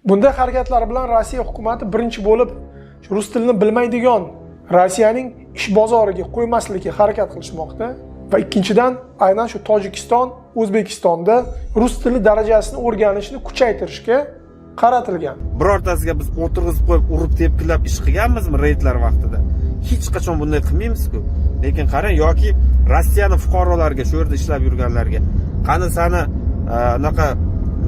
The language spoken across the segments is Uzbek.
Bunday harakatlar bilan Rossiya hukumati birinchi bo'lib rus tilini bilmaydigan Rossiyaning ish bozoriga qo'ymaslikka harakat qilishmoqda va ikkinchidan aynan shu Tojikiston, O'zbekistonda rus tili darajasini o'rganishni kuchaytirishga qaratilgan. Birortasiga biz o'tirg'izib qo'yib, urib tepkilab ish qilganmizmi reydlar vaqtida? Hech qachon bunday qilmaymiz-ku. Lekin qarang, yoki Rossiyaning fuqarolariga, shu yerda ishlab yurganlarga, qani sani anaqa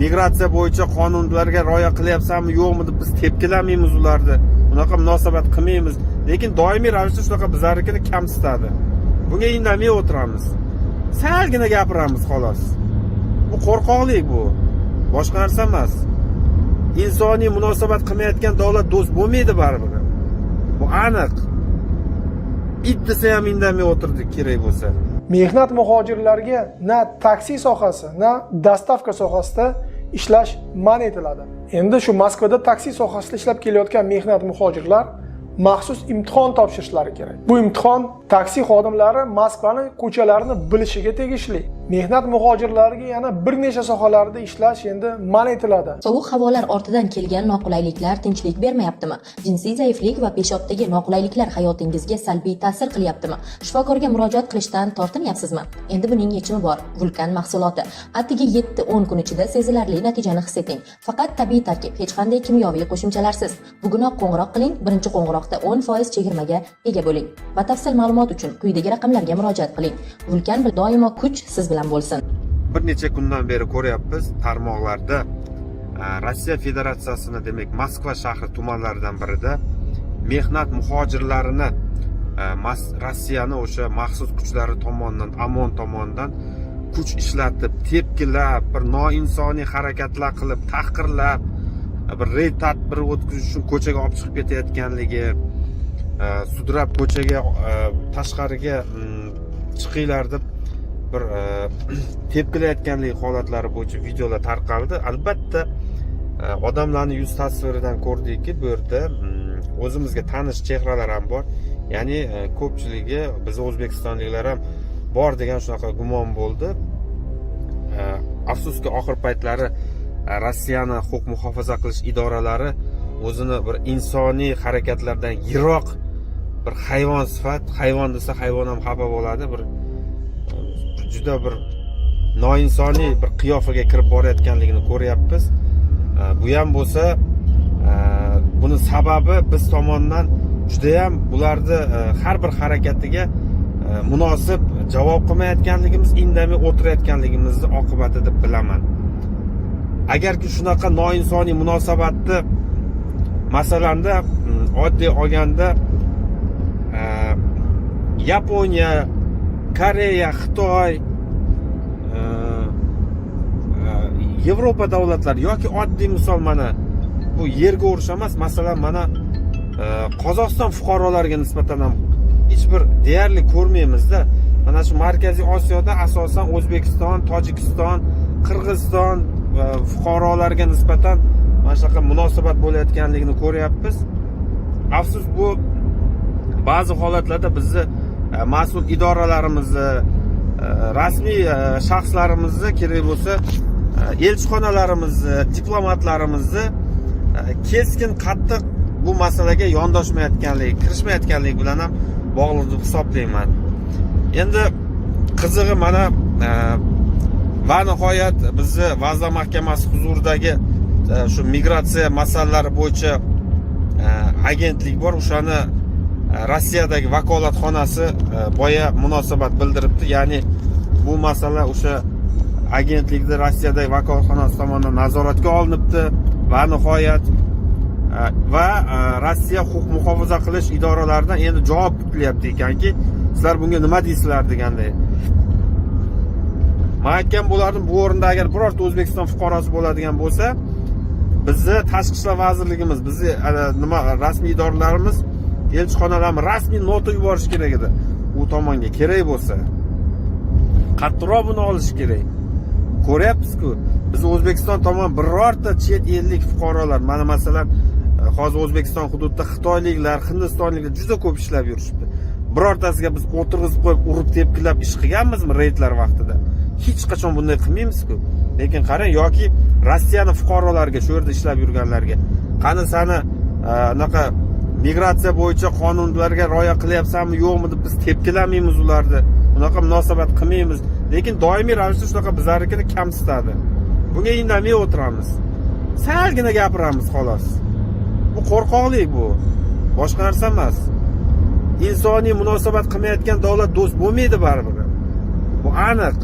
migratsiya bo'yicha qonunlarga rioya qilyapsanmi, yo'qmi deb biz tepkilamaymiz ularni. Unaqa munosabat qilmaymiz. Lekin doimiy ravishda shunaqa bizlarnikini kamsitadi. Bunga indamay o'tiramiz. Salgina gapiramiz xolos. Bu qo'rqoqlik bu. Boshqa narsa emas. Insoniy munosabat qilmayotgan davlat do'st bo'lmaydi baribir. Bu aniq. It desa ham indamay o'tirdik kerak bo'lsa. Mehnat muhojirlarga na taksi sohasi, na dostavka sohasida ishlash man etiladi. Endi shu Moskvada taksi sohasida ishlab kelayotgan mehnat muhojirlar maxsus imtihon topshirishlari kerak. Bu imtihon taksi xodimlari Moskvaning ko'chalarini bilishiga tegishli. Mehnat muhojirlariga yana bir necha sohalarda ishlash endi man etiladi. Sovuq havolar ortidan kelgan noqulayliklar tinchlik bermayaptimi? Jinsiy zaiflik va peshobdagi noqulayliklar hayotingizga salbiy ta'sir qilyaptimi? Shifokorga murojaat qilishdan tortinyapsizmi? Endi buning yechimi bor. Vulkan mahsuloti. Atigi 7-10 kun ichida sezilarli natijani his eting. Faqat tabiiy tarkib, hech qanday kimyoviy qo'shimchalarsiz. Bugunoq qo'ng'iroq qiling. Birinchi qo'ng'iroqda 10% chegirmaga ega bo'ling. Batafsil ma'lumot uchun quyidagi raqamlarga murojaat qiling. Vulkan doimo kuch siz bilan bo'lsin. Bir necha kundan beri ko'ryapmiz tarmoqlarda Rossiya Federatsiyasini, demak Moskva shahri tumanlaridan birida mehnat muhojirlarini Rossiyani o'sha maxsus kuchlari tomonidan, OMON tomonidan kuch ishlatib, tepkilab, bir noinsoniy harakatlar qilib, tahqirlab, bir reyd tadbiri o'tkazish uchun ko'chaga olib chiqib ketayotganligi, sudrab ko'chaga tashqariga chiqinglar deb bir tepkilayotganlik holatlari bo'yicha videolar tarqaldi. Albatta odamlarning yuz tasviridan ko'rdikki, bu yerda o'zimizga tanish chehralar ham bor. Ya'ni ko'pchiligi biz o'zbekistonliklar ham bor degan shunaqa gumon bo'ldi. Afsuski oxir paytlari Rossiyani huquq muhofaza qilish idoralari o'zini bir insoniy harakatlardan yiroq bir hayvon sifat, hayvon desa hayvon ham xafa bo'ladi, bir juda bir noinsoniy bir qiyofaga kirib borayotganligini ko'ryapmiz. Bu ham bo'lsa, buni sababi biz tomonidan juda ham bularni har bir harakatiga munosib javob qilmayotganligimiz, indamay o'tirayotganligimizni oqibati deb bilaman. Agarki shunaqa noinsoniy munosabatni masalanda oddiy olganda Yaponiya, Koreya, Xitoy, Yevropa davlatlari yoki oddiy misol mana bu yerga urush emas, masalan mana Qozog'iston fuqarolariga nisbatan ham hech bir deyarli ko'rmaymizda. Mana shu Markaziy Osiyoda asosan O'zbekiston, Tojikiston, Qirg'iziston fuqarolariga nisbatan mana shunaqa munosabat bo'layotganligini ko'ryapmiz. Afsus, bu ba'zi holatlarda bizni mas'ul idoralarimizni, rasmiy shaxslarimizni, kerak bo'lsa elchixonalarimizni, diplomatlarimizni keskin qattiq bu masalaga yondoshmayotganligi, kirishmayotganligi bilan ham bog'liq deb hisoblayman. Endi qizig'i mana va nihoyat bizni Vazirlar Mahkamasi huzuridagi shu migratsiya masalalari bo'yicha agentlik bor. O'shani Rossiyadagi vakolatxonasi boya munosabat bildiribdi. Ya'ni bu masala o'sha agentlikda Rossiyadagi vakolatxonasi tomonidan nazoratga olinibdi va nihoyat va Rossiya huquq muhofaza qilish idoralaridan endi javob kutilyapti ekanki, sizlar bunga nima deysizlar deganday. Men aytgan bo'lardim, bu o'rinda agar birorta O'zbekiston fuqarosi bo'ladigan bo'lsa, bizni Tashqi ishlar vazirligimiz, bizni nima rasmiy idoralarimiz, elchixonalarimiz rasmiy nota yuborish kerak edi. U tomonga kerak bo'lsa qattiqroq buni olish kerak. Ko'ryapsiz-ku, biz O'zbekiston tomon birorta chet ellik fuqarolar, mana masalan hozir O'zbekiston hududida xitoyliklar, hindistonliklar juda ko'p ishlab yurishibdi. Birortasiga biz o'tirg'izib qo'yib, urib tepkilab ish qilganmizmi reydlar vaqtida? Hech qachon bunday qilmaymiz-ku. Lekin qarang, yoki Rossiyani fuqarolariga, shu yerda ishlab yurganlarga, qani sani anaqa migratsiya bo'yicha qonunlarga rioya qilyapsanmi, yo'qmi deb biz tepkilamaymiz ularni. Unaqa munosabat qilmaymiz. Lekin doimiy ravishda shunaqa bizlarnikini kamsitadi. Bunga indamay o'tiramiz. Salgina gapiramiz xolos. Bu qo'rqoqlik bu. Boshqa narsa emas. Insoniy munosabat qilmayotgan davlat do'st bo'lmaydi baribir. Bu aniq.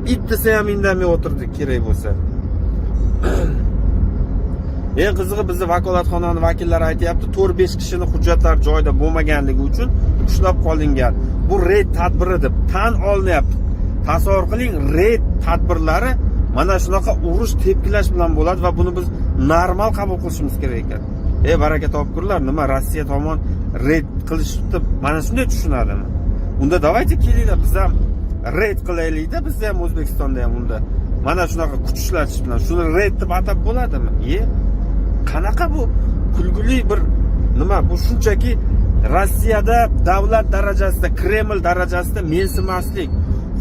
Bittasi ham indamay o'tirdi kerak bo'lsa. Eng qizig'i bizni vakolatxonani vakillari aytayapti, 4-5 kishining hujjatlar joyida bo'lmaganligi uchun ushlab qolingan. Bu reyd tadbiri deb tan olinyapti. Tasavvur qiling, reyd tadbirlari mana shunaqa urush tepkilash bilan bo'ladi va buni biz normal qabul qilishimiz kerak ekan. Baraka topkurlar, nima Rossiya tomon reyd qilishni mana shunday tushunadimi? Unda davaychi kelinglar, biz ham reyd qilaylik-da, bizda ham O'zbekistonda ham unda mana shunaqa kuch ishlatish bilan shuni reyd deb atab bo'ladimi? Qanaqa bu kulguli bir nima? Bu shunchaki Rossiyada davlat darajasida, Kreml darajasida mensimaslik,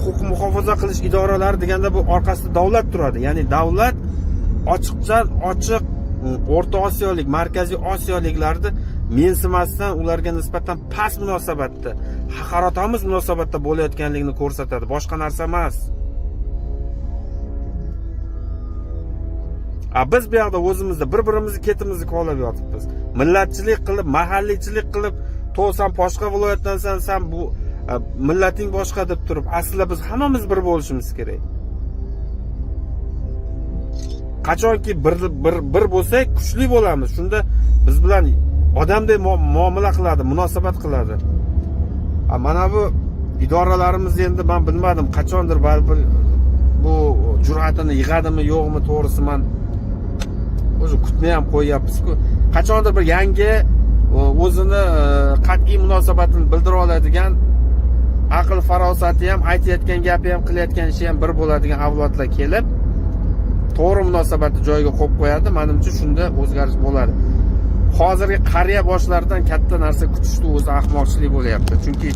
huquq muhofaza qilish idoralari deganda bu orqasida davlat turadi. Ya'ni davlat ochiqdan ochiq O'rta Osiyolik, Markaziy Osiyoliklarni mensimasdan ularga nisbatan past munosabatda, haqoratomuz munosabatda bo'layotganligini ko'rsatadi. Boshqa narsa emas. Biz bu yoqda o'zimizda bir-birimizni ketimizni kovlab yotibmiz. Millatchilik qilib, mahalliychilik qilib, to'san boshqa viloyatdansan, sen bu millating boshqa deb turib, aslida biz hammamiz bir bo'lishimiz kerak. Qachonki bir bo'lsak, kuchli bo'lamiz. Shunda biz bilan odamdek muomala qiladi, munosabat qiladi. Mana bu idoralarimiz endi men bilmadim, qachondir balki bu jur'atini yig'adimi, yo'qmi, to'g'risi men o'zi kutmay ham qo'yapmiz-ku. Qachondir bir yangi o'zini qat'iy munosabatini bildira oladigan, aql farosati ham, aytayotgan gapi ham, qilayotgan ishi ham bir bo'ladigan avlodlar kelib, to'g'ri munosabatni joyiga qo'yib qo'yadi. Menimcha shunda o'zgarish bo'ladi. Hozirgi qariya boshlaridan katta narsa kutishni o'zi ahmoqchilik bo'lyapti. Chunki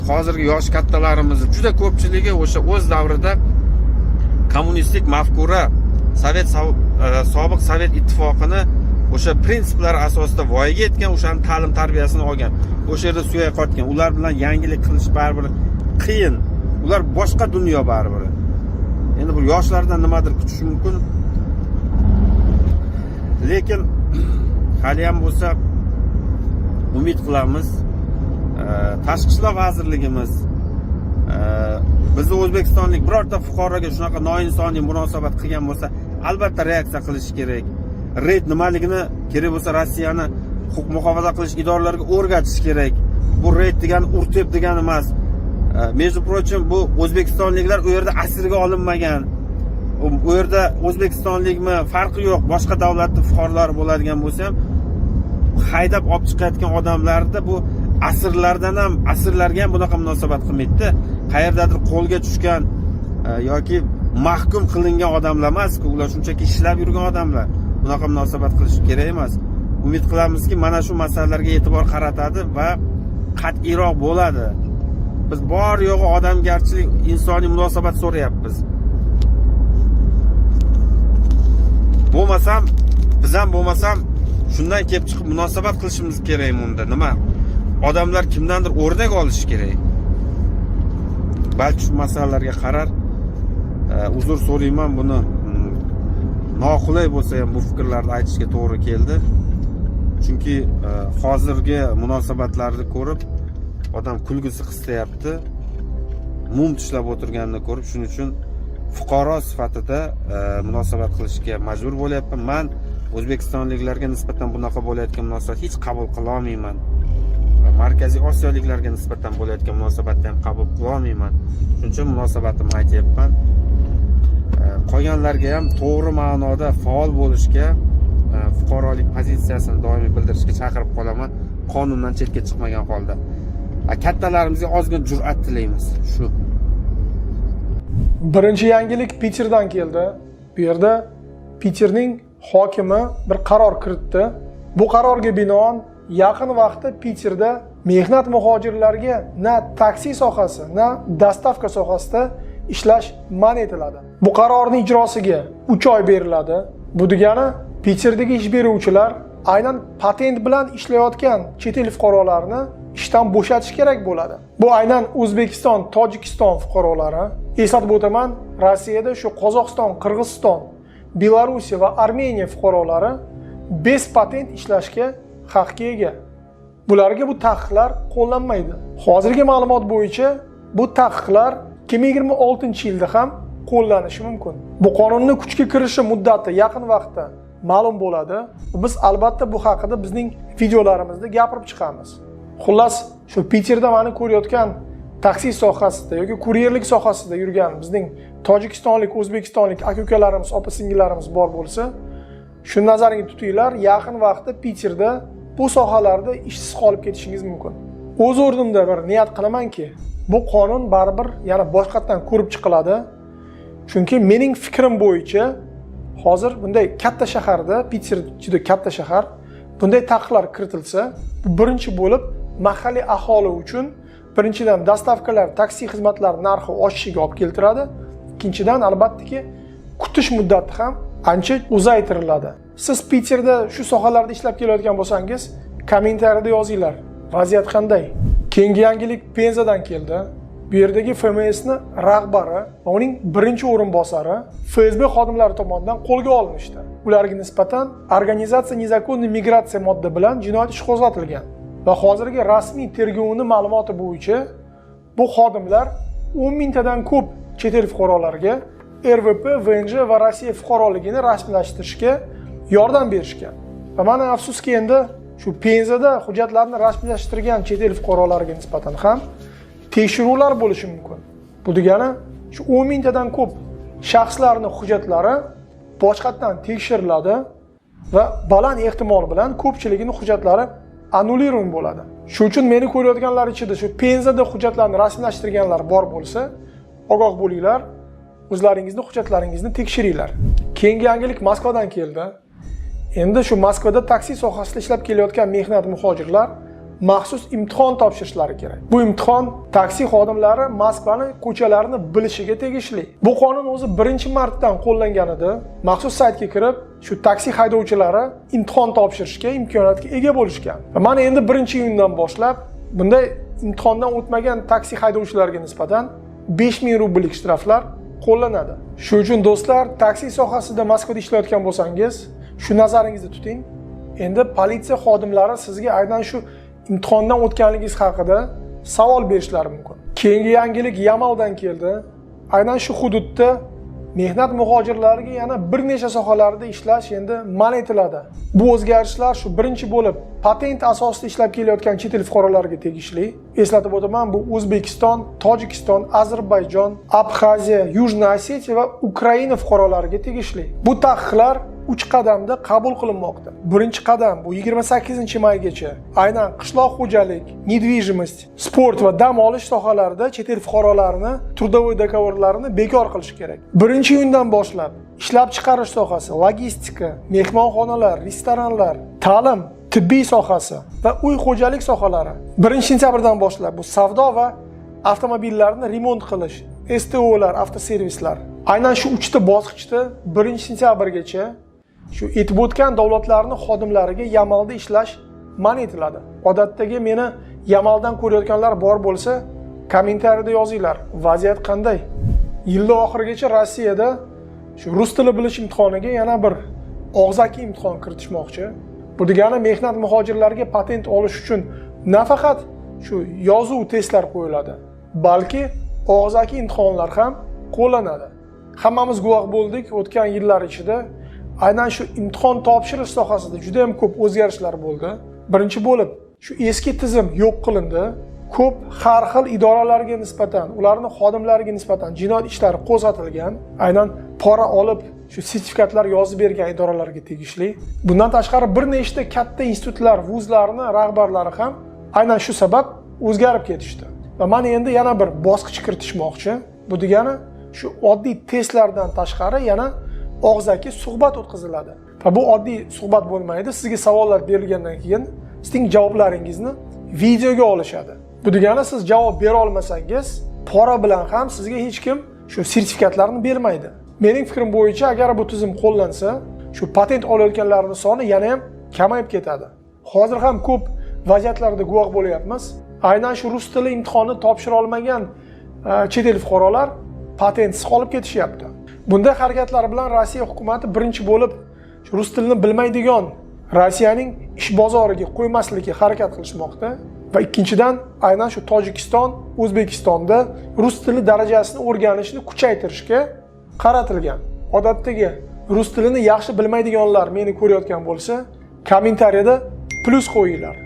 hozirgi yosh kattalarimiz juda ko'pchiligi o'sha o'z davrida kommunistik mafkura, sobiq Sovet ittifoqini o'sha prinsiplar asosida voyaga yetgan, o'shaning ta'lim tarbiyasini olgan, o'sha yerda suyak qotgan. Ular bilan yangilik qilish baribir qiyin. Ular boshqa dunyo baribir. Endi bu yoshlardan nimadir kutish mumkin. Lekin hali ham bo'lsa umid qilamiz. Tashqi ishlar vazirligimiz bizni o'zbekistonlik birorta fuqaroga shunaqa noinsoniy munosabat qilgan bo'lsa, albatta reaksiya qilish kerak. Reyd nimaligini kerak bo'lsa Rossiyani huquq muhofaza qilish idoralariga o'rgatish kerak. Bu reyd degani urteb degani emas. Между прочим, bu o'zbekistonliklar u yerda asirga olinmagan. U yerda o'zbekistonlikmi farqi yo'q, boshqa davlatning fuqarolari bo'ladigan bo'lsa ham haydab olib chiqayotgan odamlarda bu asirlarga ham bunaqa munosabat qilmaydi. Qayerdadir qo'lga tushgan yoki mahkum qilingan odamlar emas-ku, ular shunchaki ishlab yurgan odamlar. Bunaqa munosabat qilish kerak emas. Umid qilamizki, mana shu masalalarga e'tibor qaratadi va qat'iyroq bo'ladi. Biz bor yo'g'i odamgarchilik, insoniy munosabat so'rayapmiz. Bo'lmasam, biz ham bo'lmasam shundan kelib chiqib munosabat qilishimiz kerak bunda. Nima? Odamlar kimdandir o'rnak olishi kerak. Balki shu masalalarga qarar uzr so'rayman, buni noqulay bo'lsa ham bu fikrlarni aytishga to'g'ri keldi. Chunki hozirgi munosabatlarni ko'rib odam kulgisi qistayapti. Mum tishlab o'tirganini ko'rib, shuning uchun fuqaro sifatida munosabat qilishga majbur bo'lyapman. Men o'zbekistonliklarga nisbatan bunaqa bo'layotgan munosabat hech qabul qila olmayman. Markaziy Osiyoliklarga nisbatan bo'layotgan munosabatni ham qabul qila olmayman. Shuning uchun munosabatimni aytayapman. Qolganlarga ham to'g'ri ma'noda faol bo'lishga, fuqarolik pozitsiyasini doimiy bildirishga chaqirib qolaman, qonundan chetga chiqmagan holda. Kattalarimizga ozgina jur'at tilaymiz. Shu. Birinchi yangilik Peterdan keldi. Bu yerda Peterning hokimi bir qaror kiritdi. Bu qarorga binoan yaqin vaqtda Peterda mehnat muhojirlarga na taksi sohasi, na dostavka sohasida ishlash man etiladi. Bu qarorning ijrosiga 3 oy beriladi. Bu degani Piterdagi ish beruvchilar aynan patent bilan ishlayotgan chet el fuqarolarini ishdan bo'shatish kerak bo'ladi. Bu aynan O'zbekiston, Tojikiston fuqarolari. Eslatib o'taman, Rossiyada shu Qozog'iston, Qirg'iziston, Belorussiya va Armeniya fuqarolari bez patent ishlashga haqqa ega. Bularga bu taqiqlar qo'llanmaydi. Hozirgi ma'lumot bo'yicha bu taqiqlar 2026-yilda ham qo'llanishi mumkin. Bu qonunning kuchga kirishi muddati yaqin vaqtda ma'lum bo'ladi. Biz albatta bu haqida bizning videolarimizda gapirib chiqamiz. Xullas, shu Piterda meni ko'rayotgan taksi sohasida yoki kuryerlik sohasida yurgan bizning tojikistonlik, o'zbekistonlik aka-ukalarimiz, opa-singillarimiz bor bo'lsa, shuni nazaringizga tutinglar, yaqin vaqtda Piterda bu sohalarda ishsiz qolib ketishingiz mumkin. O'z o'rnimda bir niyat qilamanki, bu qonun baribir yana boshqatdan ko'rib chiqiladi. Chunki mening fikrim bo'yicha hozir bunday katta shaharda, Piter juda katta shahar, bunday taqiqlar kiritilsa, bu birinchi bo'lib mahalliy aholi uchun birinchidan dastavkalar, taksi xizmatlari narxi oshishiga olib keltiradi. Ikkinchidan albattaki kutish muddati ham ancha uzaytiriladi. Siz Piterda shu sohalarda ishlab kelayotgan bo'lsangiz, kommentariyada yozinglar. Vaziyat qanday? Keyingi yangilik Penzadan keldi. Bu yerdagi FMSni rahbari va uning birinchi o'rinbosari FSB xodimlari tomonidan qo'lga olinishdi. Ularga nisbatan organizatsiya nezakonniy migratsiya modda bilan jinoyat ishi qo'zg'atilgan. Va hozirgi rasmiy tergovning ma'lumoti bo'yicha bu xodimlar 10 mingtadan ko'p chet el fuqarolariga RVP, VNJ va Rossiya fuqaroligini rasmiylashtirishga yordam berishgan. Va mana afsuski endi shu Penzada hujjatlarni rasmiylashtirgan chet el fuqarolariga nisbatan ham tekshiruvlar bo'lishi mumkin. Bu degani shu 10 mingtadan ko'p shaxslarning hujjatlari boshqatdan tekshiriladi va baland ehtimol bilan ko'pchiligining hujjatlari annulirum bo'ladi. Shu uchun meni ko'rayotganlar ichida shu Penzada hujjatlarni rasmiylashtirganlar bor bo'lsa, ogoh bo'linglar, o'zlaringizni hujjatlaringizni tekshiringlar. Keyingi yangilik Moskvadan keldi. Endi shu Moskvada taksi sohasida ishlab kelayotgan mehnat muhojirlar maxsus imtihon topshirishlari kerak. Bu imtihon taksi xodimlari Moskvaning ko'chalarini bilishiga tegishli. Bu qonun o'zi 1-martdan qo'llangan edi. Maxsus saytga kirib, shu taksi haydovchilari imtihon topshirishga imkoniyatga ega bo'lishgan. Va mana endi 1-iyundan boshlab bunday imtihondan o'tmagan taksi haydovchilariga nisbatan 5000 rubl shtraflar qo'llanadi. Shu uchun do'stlar, taksi sohasida Moskvada ishlayotgan bo'lsangiz, shu nazaringizda tuting. Endi politsiya xodimlari sizga aynan shu imtihondan o'tganligingiz haqida savol berishlari mumkin. Keyingi yangilik Yamaldan keldi. Aynan shu hududda mehnat muhojirlariga yana bir necha sohalarda ishlash endi man etiladi. Bu o'zgarishlar shu birinchi bo'lib patent asosida ishlab kelayotgan chet el fuqarolariga tegishli. Eslatib o'taman, bu O'zbekiston, Tojikiston, Ozarbayjon, Abxaziya, Yujniy Osetiya va Ukraina fuqarolariga tegishli. Bu taqiqlar 3 qadamda qabul qilinmoqda. Birinchi qadam bu 28-maygacha aynan qishloq xo'jalik, недвижимость, sport va dam olish sohalarida chet el fuqarolarini трудовой договорlarini bekor qilish kerak. 1-iyundan boshlab ishlab chiqarish sohasi, logistika, mehmonxonalar, restoranlar, ta'lim, tibbiy sohasi va uy xo'jalik sohalari 1-sentyabrdan boshlab bu savdo va avtomobillarni remont qilish, STO'lar, avtoservislar. Aynan shu 3 ta bosqichda 1-sentyabrgacha shu etib o'tgan davlatlarning xodimlariga Yamalda ishlash man etiladi. Odatdagi meni Yamaldan ko'rayotganlar bor bo'lsa, kommentariyada yozinglar. Vaziyat qanday? Yilning oxirigacha Rossiyada shu rus tili bilish imtihoniga yana bir og'zaki imtihon kiritishmoqchi. Bu degani mehnat muhojirlariga patent olish uchun nafaqat shu yozuv testlar qo'yiladi, balki og'zaki imtihonlar ham qo'llanadi. Hammamiz guvoh bo'ldik, o'tgan yillar ichida aynan shu imtihon topshirish sohasida juda ham ko'p o'zgarishlar bo'ldi. Birinchi bo'lib, shu eski tizim yo'q qilindi. Ko'p har xil idoralarga nisbatan, ularning xodimlariga nisbatan jinoyat ishlari qo'zg'atilgan. Aynan pora olib, shu sertifikatlar yozib bergan idoralarga tegishli. Bundan tashqari bir nechta katta institutlar, vuzlarning rahbarlari ham aynan shu sabab o'zgarib ketishdi. Va mana endi yana bir bosqich kiritishmoqchi. Bu degani shu oddiy testlardan tashqari yana og'zaki suhbat o'tkaziladi. Va bu oddiy suhbat bo'lmaydi. Sizga savollar berilgandan keyin sizning javoblaringizni videoga olishadi. Bu degani siz javob bera olmasangiz, pora bilan ham sizga hech kim shu sertifikatlarni bermaydi. Mening fikrim bo'yicha agar bu tizim qo'llansa, shu patent olayotganlarning soni yana ham kamayib ketadi. Hozir ham ko'p vaziyatlarda guvoh bo'lyapmiz. Aynan shu rus tili imtihoni topshira olmagan chet el fuqarolar patentsiz qolib ketishyapti. Bunday harakatlar bilan Rossiya hukumati birinchi bo'lib rus tilini bilmaydigan Rossiyaning ish bozoriga qo'ymaslikka harakat qilishmoqda va ikkinchidan aynan shu Tojikiston, O'zbekistonda rus tili darajasini o'rganishni kuchaytirishga qaratilgan. Odatdagi rus tilini yaxshi bilmaydiganlar meni ko'rayotgan bo'lsa, kommentariyada plus qo'yinglar.